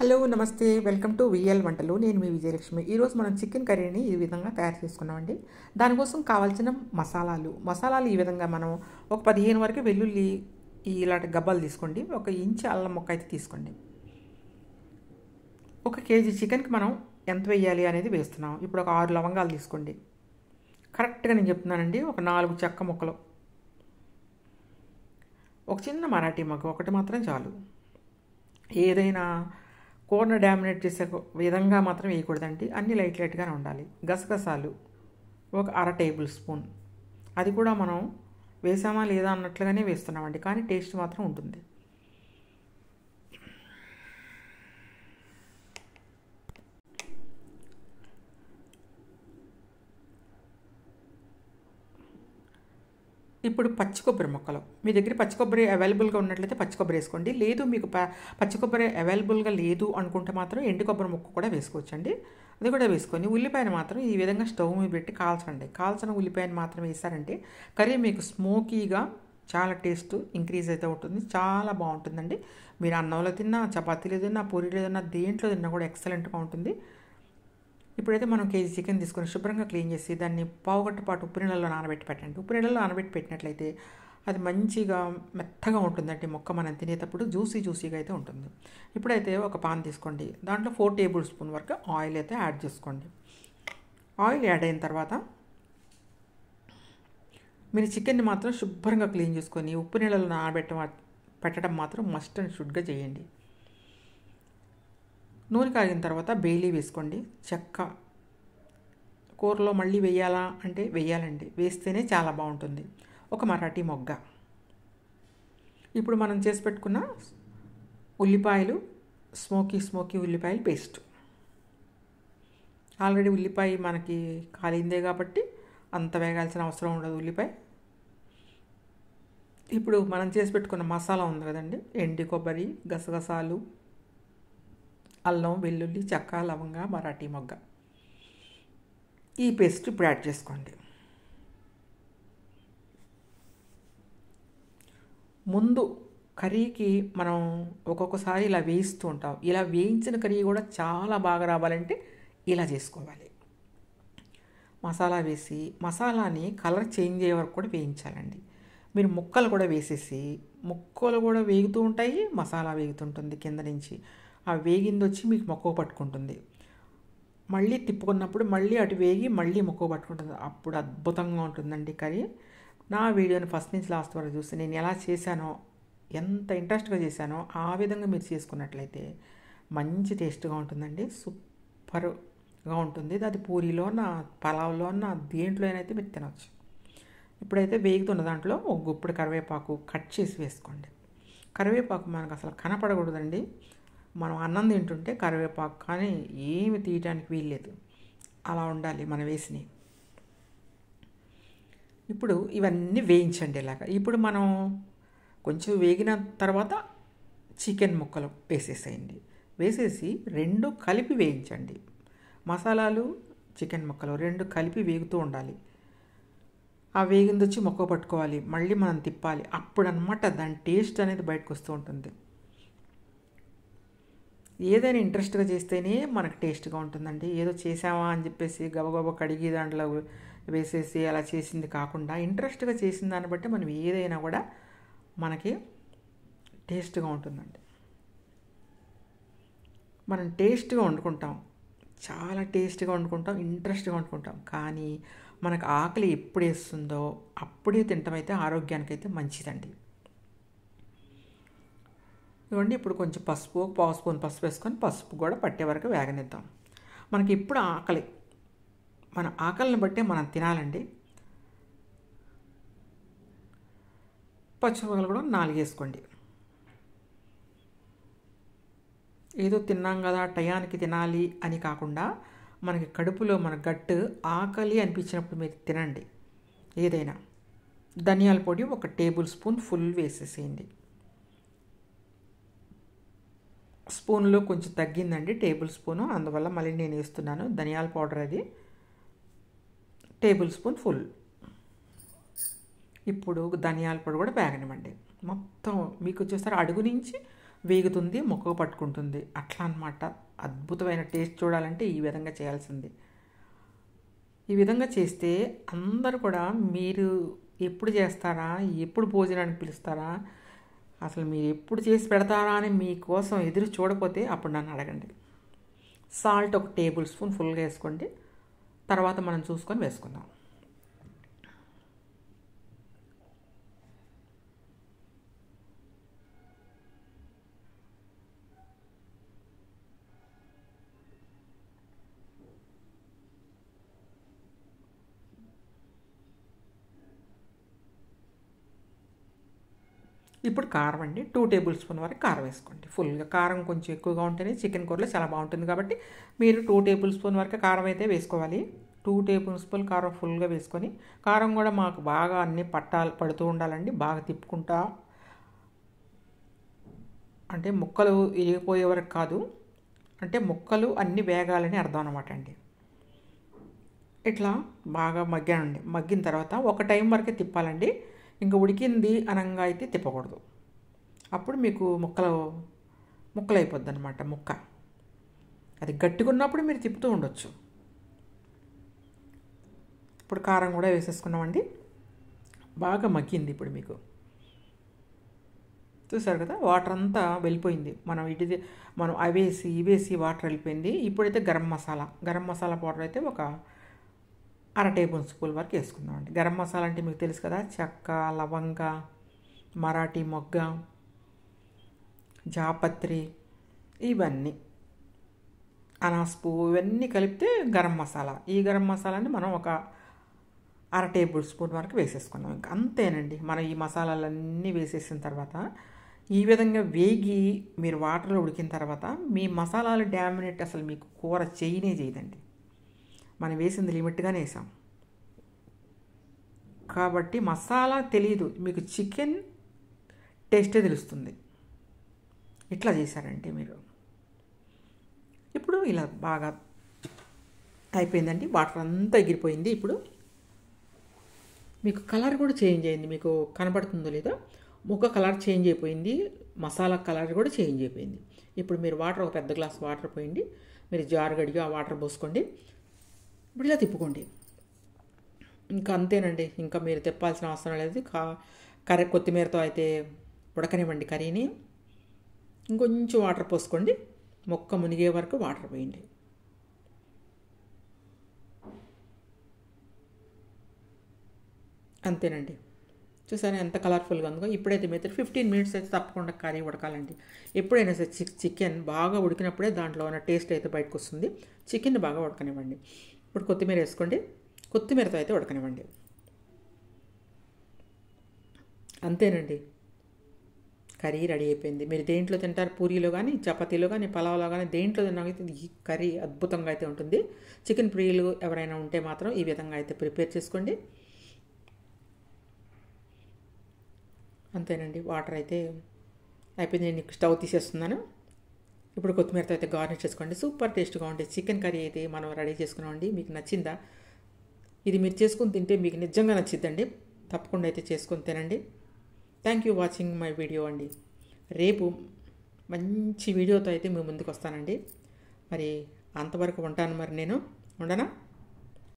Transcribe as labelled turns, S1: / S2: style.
S1: Hello నమస్తే, welcome to VL వంటలు. నేను మీ విజయలక్ష్మి. ఈరోజు మనం చికెన్ కర్రీని ఈ విధంగా తయారు చేసుకున్నామండి. దానికోసం కావాల్సిన మసాలాలు ఈ విధంగా మనం ఒక 15 వరకు వెల్లుల్లి ఇలాంటి గబ్బాలు తీసుకోండి. 1 ఇంచు అల్లం ముక్క అయితే తీసుకోండి. 1 కేజీ చికెన్కి మనం ఎంత వేయాలి అనేది వేస్తున్నాం. ఇప్పుడు ఒక 6 లవంగాలు తీసుకోండి. కరెక్ట్గా నేను చెప్తున్నానండి. ఒక 4 చెక్క ముక్కలు, ఒక చిన్న మరాఠీ మొగ్గ ఒకటి మాత్రం చాలు. ఏదైనా కూరను డామినేట్ చేసే విధంగా మాత్రం వేయకూడదండి. అన్నీ లైట్గానే ఉండాలి. గసగసాలు ఒక 1/2 టేబుల్ స్పూన్, అది కూడా మనం వేసామా లేదా అన్నట్లుగానే వేస్తున్నామండి, కానీ టేస్ట్ మాత్రం ఉంటుంది. ఇప్పుడు పచ్చి కొబ్బరి ముక్కలు, మీ దగ్గర పచ్చి కొబ్బరి అవైలబుల్గా ఉన్నట్లయితే పచ్చి కొబ్బరి వేసుకోండి. లేదు మీకు పచ్చి కొబ్బరి అవైలబుల్గా లేదు అనుకుంటే మాత్రం ఎండు కొబ్బరి ముక్క కూడా వేసుకోవచ్చండి. అది కూడా వేసుకొని ఉల్లిపాయను మాత్రం ఈ విధంగా స్టవ్ మీద పెట్టి కాల్చండి. కాల్చిన ఉల్లిపాయను మాత్రం వేసారంటే కర్రీ మీకు స్మోకీగా చాలా టేస్ట్ ఇంక్రీజ్ అయితే ఉంటుంది. చాలా బాగుంటుందండి. మీరు అన్నంలో తిన్నా, చపాతీలో తిన్నా, పూరీలో తిన్నా, దేంట్లో తిన్నా కూడా ఎక్సలెంట్గా ఉంటుంది. ఇప్పుడైతే మనం కేజీ చికెన్ తీసుకొని శుభ్రంగా క్లీన్ చేసి దాన్ని పావుగంట పాటు ఉప్పు నీళ్ళలో నానబెట్టి పెట్టండి. ఉప్పు నీళ్ళలో నానబెట్టి పెట్టినట్లయితే అది మంచిగా మెత్తగా ఉంటుందండి. మొక్క మనం తినేటప్పుడు జ్యూసీగా అయితే ఉంటుంది. ఇప్పుడైతే ఒక పాన్ తీసుకోండి. దాంట్లో 4 టేబుల్ స్పూన్ వరకు ఆయిల్ అయితే యాడ్ చేసుకోండి. ఆయిల్ యాడ్ అయిన తర్వాత మీరు చికెన్ని మాత్రం శుభ్రంగా క్లీన్ చేసుకొని ఉప్పు నీళ్ళలో పెట్టడం మాత్రం మస్ట్ అండ్ షుడ్గా చేయండి. నూనె కాగిన తర్వాత బేలీ వేసుకోండి. చెక్క కూరలో మళ్ళీ వేయాలా అంటే వేయాలండి, వేస్తేనే చాలా బాగుంటుంది. ఒక మరాఠీ మొగ్గ. ఇప్పుడు మనం చేసి పెట్టుకున్న ఉల్లిపాయలు, స్మోకీ ఉల్లిపాయలు పేస్ట్. ఆల్రెడీ ఉల్లిపాయ మనకి కాలిందే కాబట్టి అంత వేగాల్సిన అవసరం ఉండదు ఉల్లిపాయ. ఇప్పుడు మనం చేసి పెట్టుకున్న మసాలా ఉంది కదండి, ఎండు కొబ్బరి, గసగసాలు, అల్లం, వెల్లుల్లి, చెక్క, లవంగ, మరాఠీ మొగ్గ, ఈ పేస్ట్ ఇప్పుడు యాడ్ చేసుకోండి. ముందు కర్రీకి మనం ఒక్కొక్కసారి ఇలా వేయిస్తూ ఉంటాం. ఇలా వేయించిన కర్రీ కూడా చాలా బాగా రావాలంటే ఇలా చేసుకోవాలి. మసాలా వేసి మసాలాని కలర్ చేంజ్ అయ్యే వరకు కూడా వేయించాలండి. మీరు ముక్కలు కూడా వేసేసి, ముక్కలు కూడా వేగుతూ ఉంటాయి, మసాలా వేగుతుంటుంది కింద నుంచి. ఆ వేగింది వచ్చి మీకు మొక్క పట్టుకుంటుంది. మళ్ళీ తిప్పుకున్నప్పుడు మళ్ళీ అటు వేగి మళ్ళీ మొక్క పట్టుకుంటుంది. అప్పుడు అద్భుతంగా ఉంటుందండి కర్రీ. నా వీడియోని ఫస్ట్ నుంచి లాస్ట్ వరకు చూస్తే నేను ఎలా చేశానో, ఎంత ఇంట్రెస్ట్గా చేశానో ఆ విధంగా మీరు చేసుకున్నట్లయితే మంచి టేస్ట్గా ఉంటుందండి. సూపర్గా ఉంటుంది. అది పూరీలోన, పలావ్లోన, దేంట్లో అయితే మీరు తినవచ్చు. ఇప్పుడైతే వేగుతున్న దాంట్లో ఒక గుప్పుడు కరివేపాకు కట్ చేసి వేసుకోండి. కరివేపాకు మనకు అసలు కనపడకూడదండి. మనం అన్నం తింటుంటే కరివేపాకు కానీ ఏమి తీయటానికి వీల్లేదు, అలా ఉండాలి మనం వేసినవి. ఇప్పుడు ఇవన్నీ వేయించండి ఇలాగా. ఇప్పుడు మనం కొంచెం వేగిన తర్వాత చికెన్ ముక్కలు వేసేసేయండి. వేసేసి 2 కలిపి వేయించండి. మసాలాలు, చికెన్ ముక్కలు 2 కలిపి వేగుతూ ఉండాలి. ఆ వేగింది వచ్చి మొక్క పట్టుకోవాలి, మళ్ళీ మనం తిప్పాలి. అప్పుడు అన్నమాట దాని టేస్ట్ అనేది బయటకు వస్తూ ఉంటుంది. ఏదైనా ఇంట్రెస్ట్గా చేస్తేనే మనకు టేస్ట్గా ఉంటుందండి. ఏదో చేసామా అని చెప్పేసి గబగబా కడిగి దాంట్లో వేసేసి అలా చేసింది కాకుండా ఇంట్రెస్ట్గా చేసిన దాన్ని బట్టి మనం ఏదైనా కూడా మనకి టేస్ట్గా ఉంటుందండి. మనం టేస్ట్గా వండుకుంటాం, చాలా టేస్ట్గా వండుకుంటాం, ఇంట్రెస్ట్గా వండుకుంటాం. కానీ మనకు ఆకలి ఎప్పుడు వేస్తుందో అప్పుడే తినటం ఆరోగ్యానికి అయితే మంచిదండి. ఇవ్వండి. ఇప్పుడు కొంచెం పసుపు, 1/2 స్పూన్ పసుపు వేసుకొని పసుపు కూడా పట్టే వరకు వేగనిద్దాం. మనకి ఇప్పుడు ఆకలి, మన ఆకలిని బట్టే మనం తినాలండి. పచ్చిమిరపకాయలు కూడా 4 వేసుకోండి. ఏదో తిన్నాం కదా టయానికి తినాలి అని కాకుండా మనకి కడుపులో మన గట్టు ఆకలి అనిపించినప్పుడు మీరు తినండి ఏదైనా. ధనియాల పొడి 1 టేబుల్ స్పూన్ ఫుల్ వేసేసేయండి. స్పూన్లో కొంచెం తగ్గిందండి, టేబుల్ స్పూను, అందువల్ల మళ్ళీ నేను వేస్తున్నాను. ధనియాల పౌడర్ అది టేబుల్ స్పూన్ ఫుల్. ఇప్పుడు ధనియాల పొడి కూడా వేగనివ్వండి. మొత్తం మీకు చూస్తారు అడుగు నుంచి వేగుతుంది, ముక్కకు పట్టుకుంటుంది. అట్లా అన్నమాట. అద్భుతమైన టేస్ట్ చూడాలంటే ఈ విధంగా చేయాల్సింది. ఈ విధంగా చేస్తే అందరూ కూడా మీరు ఎప్పుడు చేస్తారా, ఎప్పుడు భోజనానికి పిలుస్తారా, అసలు మీరు ఎప్పుడు చేసి పెడతారా అని మీకోసం ఎదురు చూడకపోతే అప్పుడు నన్ను అడగండి. సాల్ట్ ఒక టేబుల్ స్పూన్ ఫుల్గా వేసుకోండి. తర్వాత మనం చూసుకొని వేసుకుందాం. ఇప్పుడు కారం అండి, 2 టేబుల్ స్పూన్ వరకు కారం వేసుకోండి. ఫుల్గా కారం కొంచెం ఎక్కువగా ఉంటేనే చికెన్ కూరలో చాలా బాగుంటుంది కాబట్టి మీరు 2 టేబుల్ స్పూన్ వరకు కారం అయితే వేసుకోవాలి. 2 టేబుల్ స్పూన్ కారం ఫుల్గా వేసుకొని, కారం కూడా మాకు బాగా అన్నీ పడుతూ ఉండాలండి. బాగా తిప్పుకుంటా, అంటే ముక్కలు ఇరిగిపోయే వరకు కాదు, అంటే ముక్కలు అన్నీ వేగాలని అర్థం అన్నమాట అండి. ఇట్లా బాగా మగ్గానండి. మగ్గిన తర్వాత ఒక టైం వరకే తిప్పాలండి. ఇంకా ఉడికింది అనంగా అయితే తిప్పకూడదు. అప్పుడు మీకు ముక్కలు అయిపోద్ది అనమాట. ముక్క అది గట్టిగా ఉన్నప్పుడు మీరు తిప్పుతూ ఉండొచ్చు. ఇప్పుడు కారం కూడా వేసేసుకున్నామండి. బాగా మగ్గింది. ఇప్పుడు మీకు చూసారు కదా, వాటర్ అంతా వెళ్ళిపోయింది. మనం అవేసి ఇవేసి వాటర్ వెళ్ళిపోయింది. ఇప్పుడైతే గరం మసాలా పౌడర్ అయితే ఒక 1/2 టేబుల్ స్పూన్ వరకు వేసుకుందామండి. గరం మసాలా అంటే మీకు తెలుసు కదా, చెక్క, లవంగ, మరాఠీ మొగ్గ, జాపత్రి, ఇవన్నీ అనాస్ పువ్వు ఇవన్నీ కలిపితే గరం మసాలా. ఈ గరం మసాలాని మనం ఒక 1/2 టేబుల్ స్పూన్ వరకు వేసేసుకున్నాం. ఇంకా అంతేనండి. మనం ఈ మసాలాలన్నీ వేసేసిన తర్వాత ఈ విధంగా వేగి మీరు వాటర్లో ఉడికిన తర్వాత మీ మసాలాలు డామినేట్ అసలు మీకు కూర చేయదండి. మనం వేసింది లిమిట్గానే వేసాం కాబట్టి మసాలా తెలియదు, మీకు చికెన్ టేస్టే తెలుస్తుంది. ఇట్లా చేశారంటే మీరు ఇప్పుడు ఇలా బాగా అయిపోయిందండి. వాటర్ అంతా ఎగిరిపోయింది. ఇప్పుడు మీకు కలర్ కూడా చేంజ్ అయింది. మీకు కనబడుతుందో లేదో, ముక్క కలర్ చేంజ్ అయిపోయింది, మసాలా కలర్ కూడా చేంజ్ అయిపోయింది. ఇప్పుడు మీరు వాటర్ ఒక పెద్ద గ్లాస్ వాటర్ పోయండి. మీరు జారు గడిగా ఆ వాటర్ పోసుకోండి. ఇప్పుడు ఇలా తిప్పుకోండి. ఇంకా అంతేనండి. ఇంకా మీరు తిప్పాల్సిన అవసరం లేదు. కర్రీ కొత్తిమీరతో అయితే ఉడకనివ్వండి కర్రీని. ఇంకొంచెం వాటర్ పోసుకోండి. ముక్క మునిగే వరకు వాటర్ పోయండి. అంతేనండి. చూసారా ఎంత కలర్ఫుల్గా ఉందో. ఇప్పుడైతే మీరు 15 మినిట్స్ అయితే తప్పకుండా కర్రీ ఉడకాలండి. ఎప్పుడైనా సరే చికెన్ బాగా ఉడికినప్పుడే దాంట్లో ఉన్న టేస్ట్ అయితే బయటకు వస్తుంది. చికెన్ బాగా ఉడకనివ్వండి. ఇప్పుడు కొత్తిమీర వేసుకోండి. కొత్తిమీరతో అయితే ఉడకనివ్వండి. అంతేనండి, కర్రీ రెడీ అయిపోయింది. మీరు దేంట్లో తింటారు, పూరీలో కానీ, చపాతీలో కానీ, పలావ్లో కానీ, దేంట్లో తిన్నాకైతే ఈ కర్రీ అద్భుతంగా అయితే ఉంటుంది. చికెన్ ప్రియులు ఎవరైనా ఉంటే మాత్రం ఈ విధంగా అయితే ప్రిపేర్ చేసుకోండి. అంతేనండి, వాటర్ అయితే అయిపోయింది. నేను స్టవ్ తీసేస్తున్నాను. ఇప్పుడు కొత్తిమీరతో అయితే గార్నిష్ చేసుకోండి. సూపర్ టేస్ట్గా ఉండే చికెన్ కర్రీ అయితే మనం రెడీ చేసుకున్నామండి. మీకు నచ్చిందా? ఇది మీరు చేసుకుని తింటే మీకు నిజంగా నచ్చిద్దండి. తప్పకుండా అయితే చేసుకొని తినండి. Thank you watching my video అండి. రేపు మంచి వీడియోతో అయితే మీ ముందుకు వస్తానండి. మరి అంతవరకు ఉంటాను. మరి నేను ఉండనా?